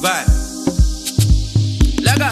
Bye. Laga.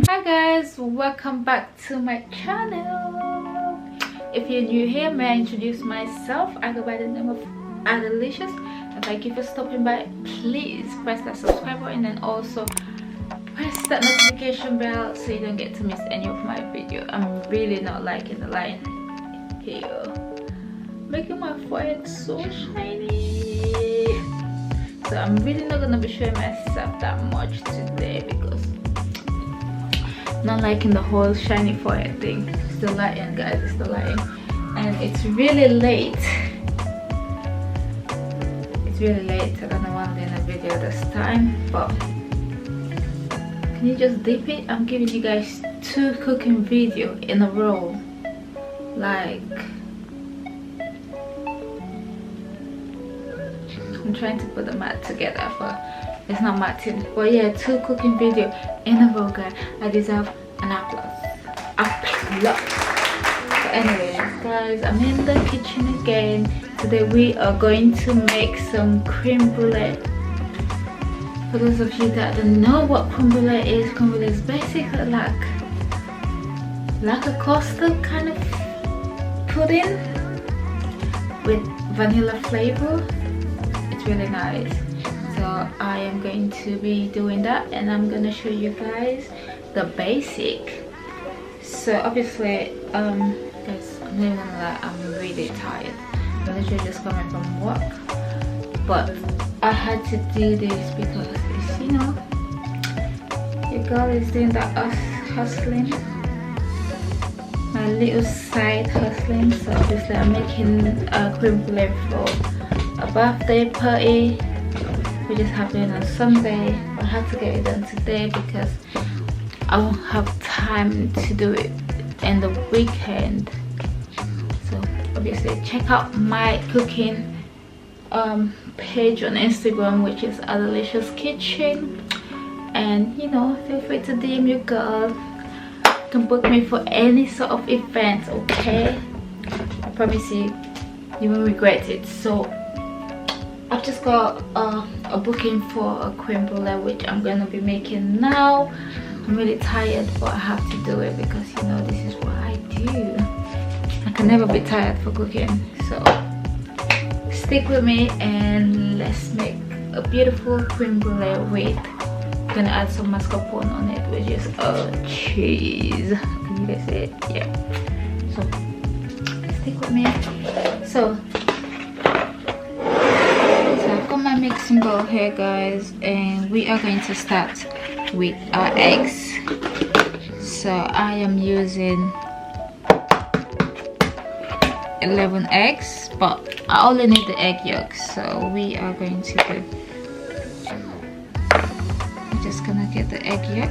Hi guys, welcome back to my channel. If you're new here, may I introduce myself? I go by the name of Adelicious, and thank you for stopping by. Please press that subscribe button and also press that notification bell so you don't get to miss any of my video. I'm really not liking the line here, making my forehead so shiny. So I'm really not gonna be showing myself that much today because I'm not liking the whole shiny forehead thing. It's the lighting, guys, it's the lighting, and it's really late. It's really late. I don't know why I'm doing a video this time, but can you just dip it? I'm giving you guys 2 cooking videos in a row. Like, I'm trying to put the mat together, but it's not matching. But yeah, 2 cooking videos in a row, guys. I deserve an applause. Applause. So anyways, guys, I'm in the kitchen again. Today we are going to make some creme brulee. For those of you that don't know what creme brulee is basically like a custard kind of pudding with vanilla flavor. It's really nice. So I am going to be doing that, and I'm gonna show you guys the basic. So obviously, guys, I'm not even gonna lie, I'm really tired. I'm literally just coming from work, but I had to do this because it's, you know, your girl is doing that hustling, my little side hustling. So obviously I'm making a creme brulee for a birthday party which is happening on Sunday. I have to get it done today because I won't have time to do it in the weekend. So obviously check out my cooking page on Instagram, which is Adelicious Kitchen, and you know, feel free to DM your girl. You can book me for any sort of event, okay? I promise you, you won't regret it. So I've just got a booking for a creme brulee which I'm gonna be making now. I'm really tired, but I have to do it because, you know, this is what I do. I can never be tired for cooking. So stick with me and let's make a beautiful creme brulee with, I'm gonna add some mascarpone on it, which is cheese. Can you guys see it? Yeah. So stick with me. So I've got my mixing bowl here, guys, and we are going to start with our eggs. So I am using 11 eggs, but I only need the egg yolks. So we are going to do, I'm just gonna get the egg yolk.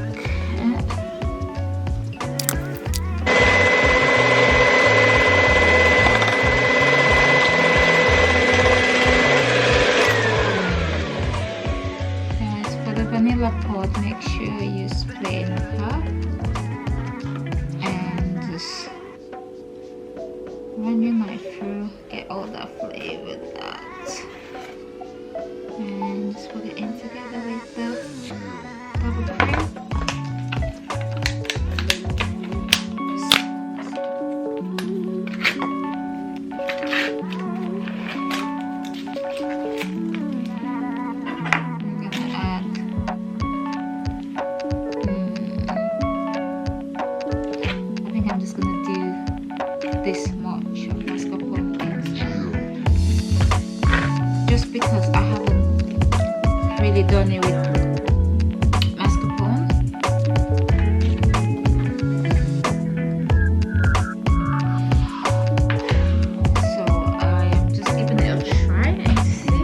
Guys, for the vanilla pot, make sure you use plain half and just run your knife through, get all that flavor with that, and just put it in together with the double cream. I'm gonna add I think I'm just gonna do this much of mascarpone, just because I haven't really done it with mascarpone. So I am just giving it a try and see.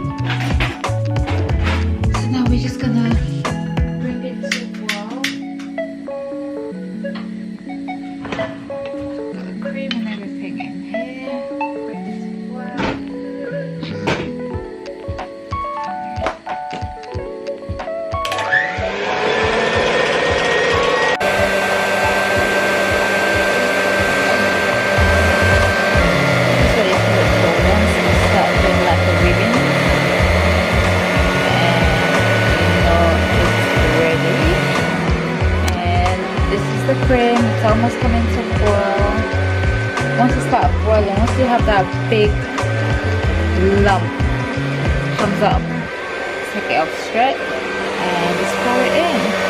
So now we're just gonna bring it to boil. Got the cream and everything in here. Bring it to boil. almost coming to boil. Once it starts boiling, once you have that big lump comes up, take it up straight and just pour it in.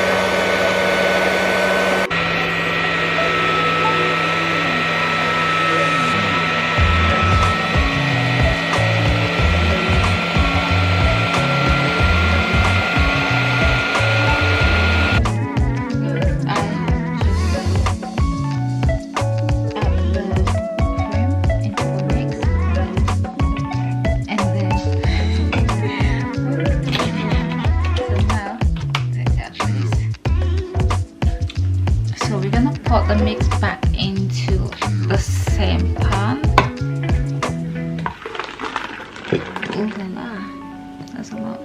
Put the mix back into the same pan. Oh la la, that's a lot.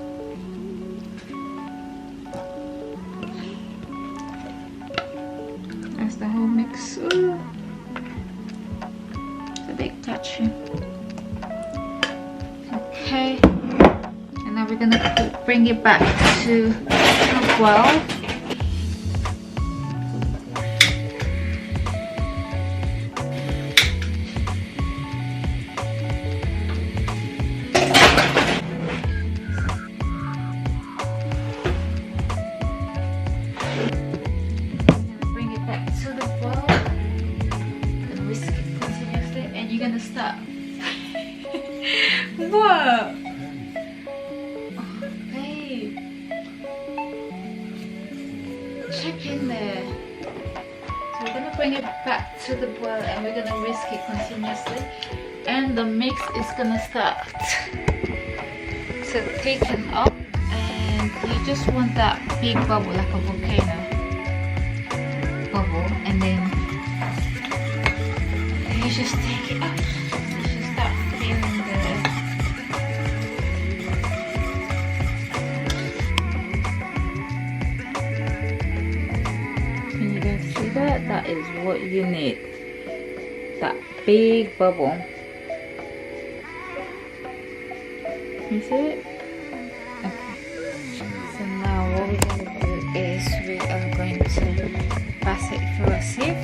That's the whole mix. Ooh. It's a bit touchy. Okay, and now we're gonna bring it back to the boil. Stop. What? Oh, babe. Check in there. So we're gonna bring it back to the boil and we're gonna whisk it continuously. And the mix is gonna start to thicken up. And you just want that big bubble like a volcano bubble. And then you just take it up. That is what you need, that big bubble. You see it? Okay, so now what we're going to do is we are going to pass it through a sieve.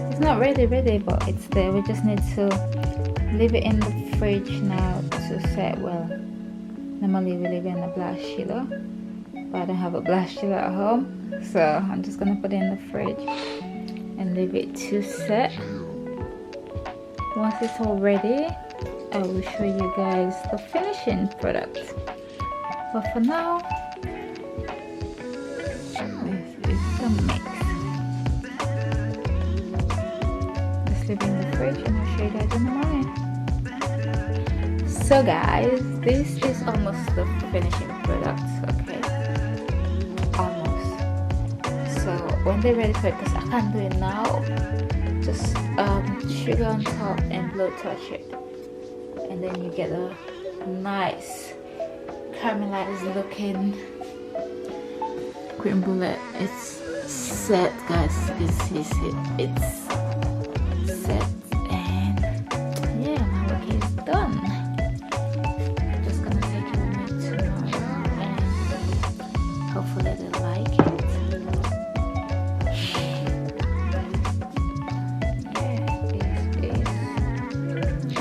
It's not ready, but it's there. We just need to leave it in the fridge now to set well. Normally we leave it in a blast chiller, but I don't have a blast chiller at home, so I'm just gonna put it in the fridge and leave it to set. Once it's all ready, I will show you guys the finishing product. But for now, this is the mix. Leave it in the fridge and I'll show you guys in the morning. So guys, this is almost the finishing product, okay? Almost. So when they're ready for it, because I can't do it now, just sugar on top and blow touch it, and then you get a nice caramelized looking creme brulee. It's set, guys. It's set, and yeah, my work is done. I'm just gonna take it with me tomorrow and hopefully they like it. Yeah, this is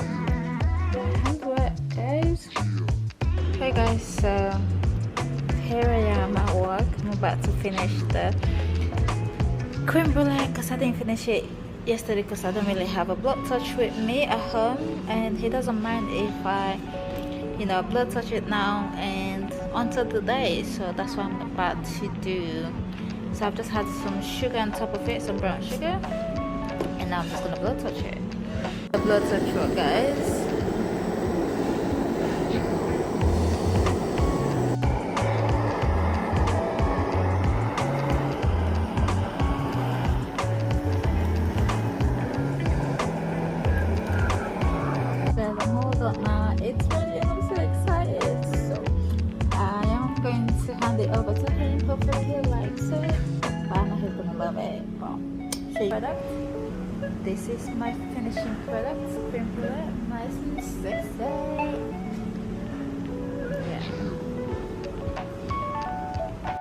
my handwork, guys. Hey guys, so here I am at work. I'm about to finish the creme brulee because I didn't finish it yesterday because I don't really have a blood touch with me at home, and he doesn't mind if I blood touch it now and until today, so that's what I'm about to do. So I've just had some sugar on top of it, some brown sugar, and now I'm just gonna blow touch it. The blow touch it, guys. Hold on now, it's ready. I'm so excited. So I am going to hand it over to him. Hopefully he likes it. I know he's gonna love it. Show you product. This is my finishing product. Creme Brûlée, nice and sexy. Yeah.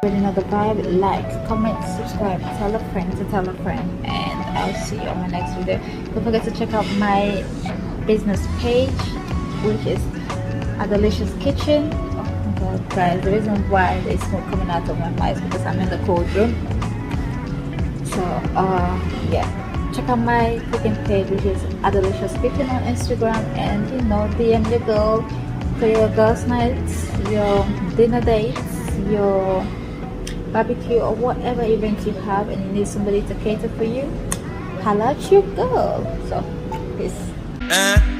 Really know the vibe. Like, comment, subscribe, tell a friend to tell a friend, and I'll see you on my next video. Don't forget to check out my business page, which is A Delicious Kitchen. Oh my god, guys, the reason why there's smoke coming out of my mouth is because I'm in the cold room. So yeah, check out my cooking page, which is A Delicious Kitchen on Instagram, and you know, DM your girl for your girls' nights, your dinner dates, your barbecue, or whatever event you have, and you need somebody to cater for you. Holla at your girl. So peace.